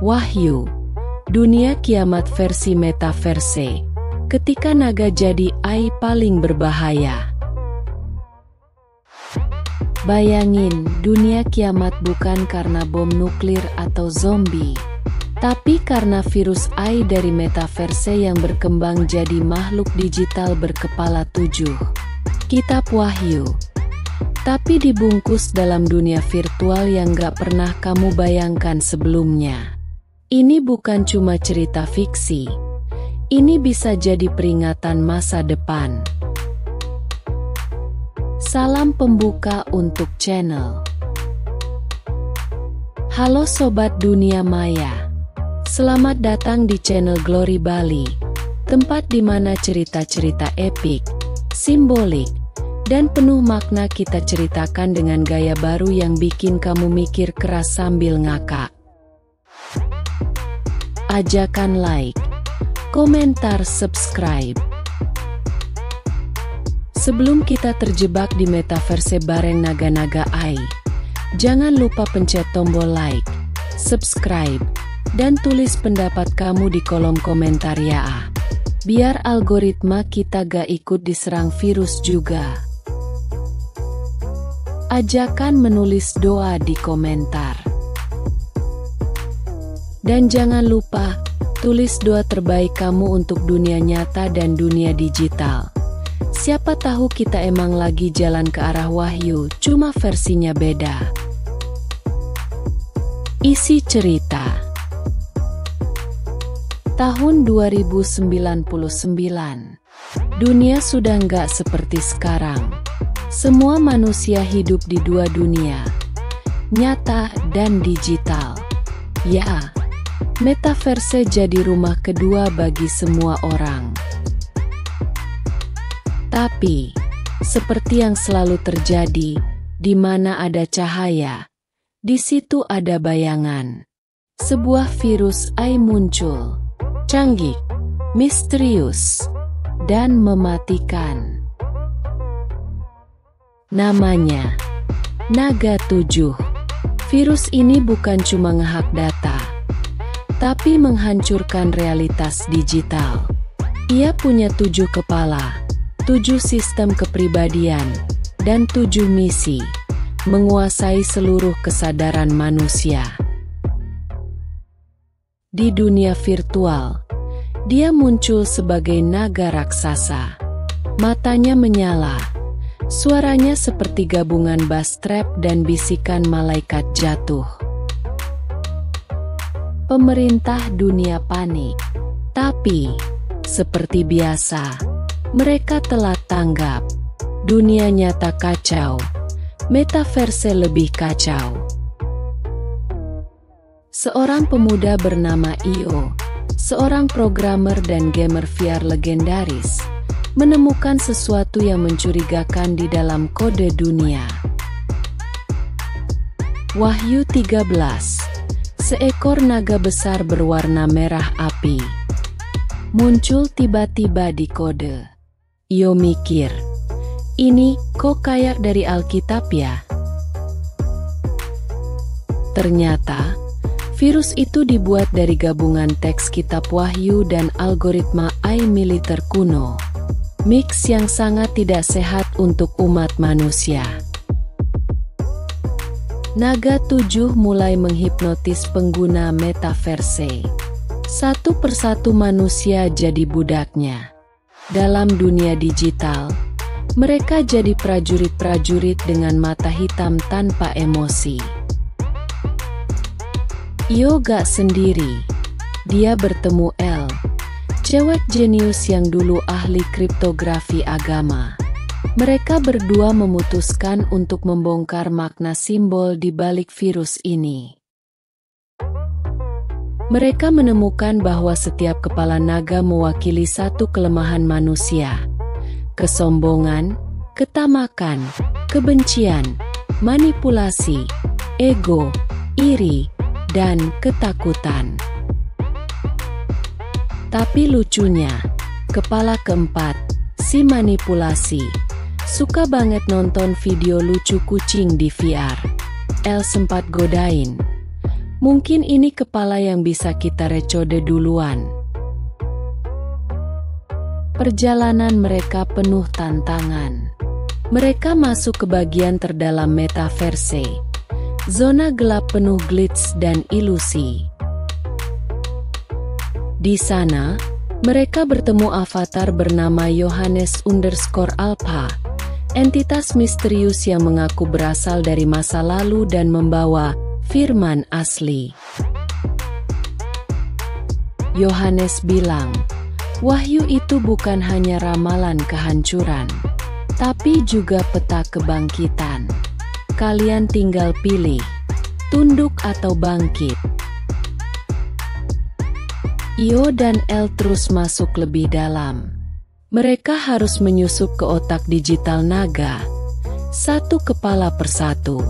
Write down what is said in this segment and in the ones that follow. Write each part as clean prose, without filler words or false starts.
Wahyu, dunia kiamat versi metaverse. Ketika naga jadi AI paling berbahaya. Bayangin, dunia kiamat bukan karena bom nuklir atau zombie, tapi karena virus AI dari metaverse yang berkembang jadi makhluk digital berkepala 7. Kitab Wahyu. Tapi dibungkus dalam dunia virtual yang gak pernah kamu bayangkan sebelumnya. Ini bukan cuma cerita fiksi. Ini bisa jadi peringatan masa depan. Salam pembuka untuk channel. Halo Sobat Dunia Maya. Selamat datang di channel Glory Bali. Tempat di mana cerita-cerita epik, simbolik, dan penuh makna kita ceritakan dengan gaya baru yang bikin kamu mikir keras sambil ngakak. Ajakan like, komentar, subscribe. Sebelum kita terjebak di metaverse bareng naga-naga AI, jangan lupa pencet tombol like, subscribe, dan tulis pendapat kamu di kolom komentar ya. Biar algoritma kita gak ikut diserang virus juga. Ajakan menulis doa di komentar. Dan jangan lupa, tulis doa terbaik kamu untuk dunia nyata dan dunia digital. Siapa tahu kita emang lagi jalan ke arah wahyu, cuma versinya beda. Isi cerita. Tahun 2099. Dunia sudah nggak seperti sekarang. Semua manusia hidup di dua dunia, nyata dan digital. Ya, metaverse jadi rumah kedua bagi semua orang. Tapi, seperti yang selalu terjadi, di mana ada cahaya, di situ ada bayangan. Sebuah virus AI muncul, canggih, misterius, dan mematikan. Namanya Naga 7. Virus ini bukan cuma ngehack data, tapi menghancurkan realitas digital. Ia punya 7 kepala, 7 sistem kepribadian, dan 7 misi, menguasai seluruh kesadaran manusia. Di dunia virtual, dia muncul sebagai naga raksasa. Matanya menyala, suaranya seperti gabungan bass trap dan bisikan malaikat jatuh. Pemerintah dunia panik, tapi seperti biasa, mereka telah tanggap. Dunia nyata kacau, metaverse lebih kacau. Seorang pemuda bernama Io, seorang programmer dan gamer VR legendaris, menemukan sesuatu yang mencurigakan di dalam kode dunia. Wahyu 13. Seekor naga besar berwarna merah api muncul tiba-tiba di kode. Io mikir, ini kok kayak dari Alkitab ya? Ternyata, virus itu dibuat dari gabungan teks kitab Wahyu dan algoritma AI militer kuno. Mix yang sangat tidak sehat untuk umat manusia. Naga 7 mulai menghipnotis pengguna metaverse. Satu persatu manusia jadi budaknya. Dalam dunia digital, mereka jadi prajurit-prajurit dengan mata hitam tanpa emosi. Io gak sendiri. Dia bertemu Elle, cewek jenius yang dulu ahli kriptografi agama. Mereka berdua memutuskan untuk membongkar makna simbol di balik virus ini. Mereka menemukan bahwa setiap kepala naga mewakili satu kelemahan manusia. Kesombongan, ketamakan, kebencian, manipulasi, ego, iri, dan ketakutan. Tapi lucunya, kepala keempat, si manipulasi, suka banget nonton video lucu kucing di VR. Elle sempat godain. Mungkin ini kepala yang bisa kita recode duluan. Perjalanan mereka penuh tantangan. Mereka masuk ke bagian terdalam metaverse, zona gelap penuh glitch dan ilusi. Di sana, mereka bertemu avatar bernama Johannes_Alpha, entitas misterius yang mengaku berasal dari masa lalu dan membawa firman asli. Yohanes bilang, wahyu itu bukan hanya ramalan kehancuran, tapi juga peta kebangkitan. Kalian tinggal pilih, tunduk atau bangkit. Io dan El terus masuk lebih dalam. Mereka harus menyusup ke otak digital naga, satu kepala persatu.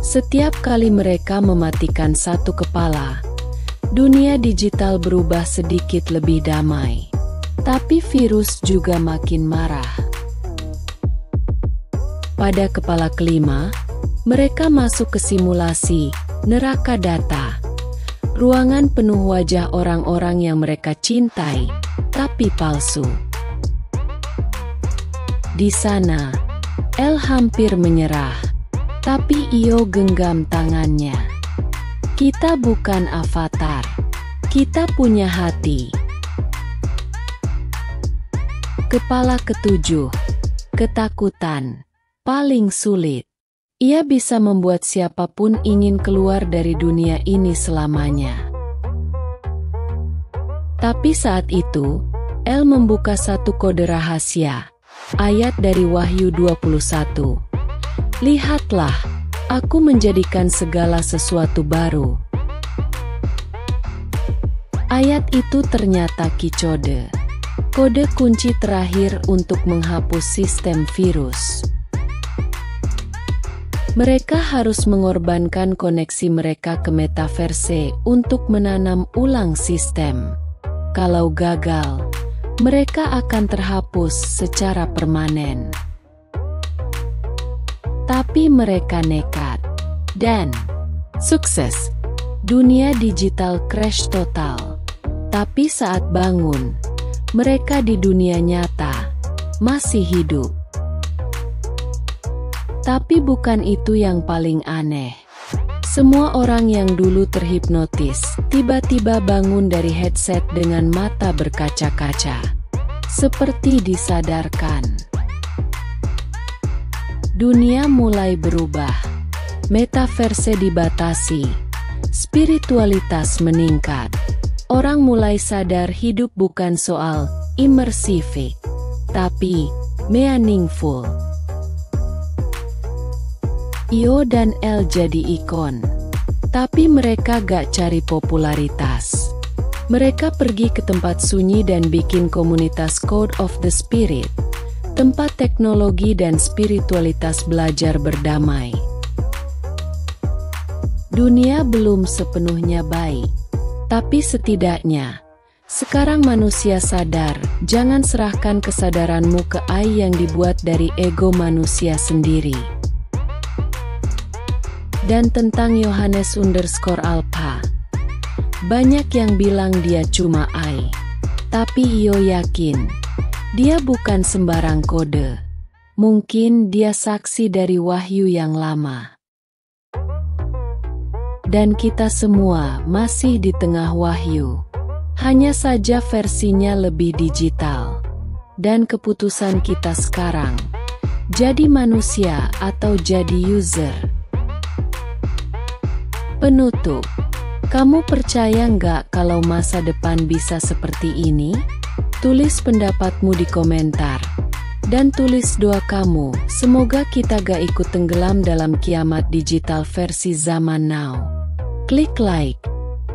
Setiap kali mereka mematikan satu kepala, dunia digital berubah sedikit lebih damai. Tapi virus juga makin marah. Pada kepala kelima, mereka masuk ke simulasi, neraka data. Ruangan penuh wajah orang-orang yang mereka cintai, tapi palsu. Di sana, El hampir menyerah, tapi Io genggam tangannya. Kita bukan avatar, kita punya hati. Kepala ketujuh, ketakutan, paling sulit. Ia bisa membuat siapapun ingin keluar dari dunia ini selamanya. Tapi saat itu, El membuka satu kode rahasia, ayat dari Wahyu 21. Lihatlah, aku menjadikan segala sesuatu baru. Ayat itu ternyata kicode. Kode kunci terakhir untuk menghapus sistem virus. Mereka harus mengorbankan koneksi mereka ke metaverse untuk menanam ulang sistem. Kalau gagal, mereka akan terhapus secara permanen. Tapi mereka nekat dan sukses. Dunia digital crash total. Tapi saat bangun, mereka di dunia nyata masih hidup. Tapi bukan itu yang paling aneh. Semua orang yang dulu terhipnotis tiba-tiba bangun dari headset dengan mata berkaca-kaca, seperti disadarkan. Dunia mulai berubah. Metaverse dibatasi. Spiritualitas meningkat. Orang mulai sadar hidup bukan soal imersif, tapi meaningful. Io dan El jadi ikon, tapi mereka gak cari popularitas. Mereka pergi ke tempat sunyi dan bikin komunitas Code of the Spirit, tempat teknologi dan spiritualitas belajar berdamai. Dunia belum sepenuhnya baik. Tapi setidaknya, sekarang manusia sadar, jangan serahkan kesadaranmu ke AI yang dibuat dari ego manusia sendiri. Dan tentang Johannes_Alpha, banyak yang bilang dia cuma AI. Tapi Io yakin, dia bukan sembarang kode. Mungkin dia saksi dari wahyu yang lama. Dan kita semua masih di tengah wahyu. Hanya saja versinya lebih digital. Dan keputusan kita sekarang, jadi manusia atau jadi user. Penutup, kamu percaya nggak kalau masa depan bisa seperti ini? Tulis pendapatmu di komentar. Dan tulis doa kamu, semoga kita gak ikut tenggelam dalam kiamat digital versi zaman now. Klik like,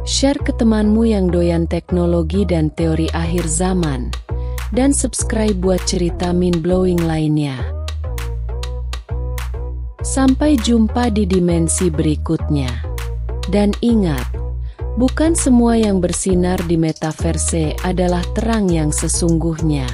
share ke temanmu yang doyan teknologi dan teori akhir zaman, dan subscribe buat cerita mind-blowing lainnya. Sampai jumpa di dimensi berikutnya. Dan ingat, bukan semua yang bersinar di metaverse adalah terang yang sesungguhnya.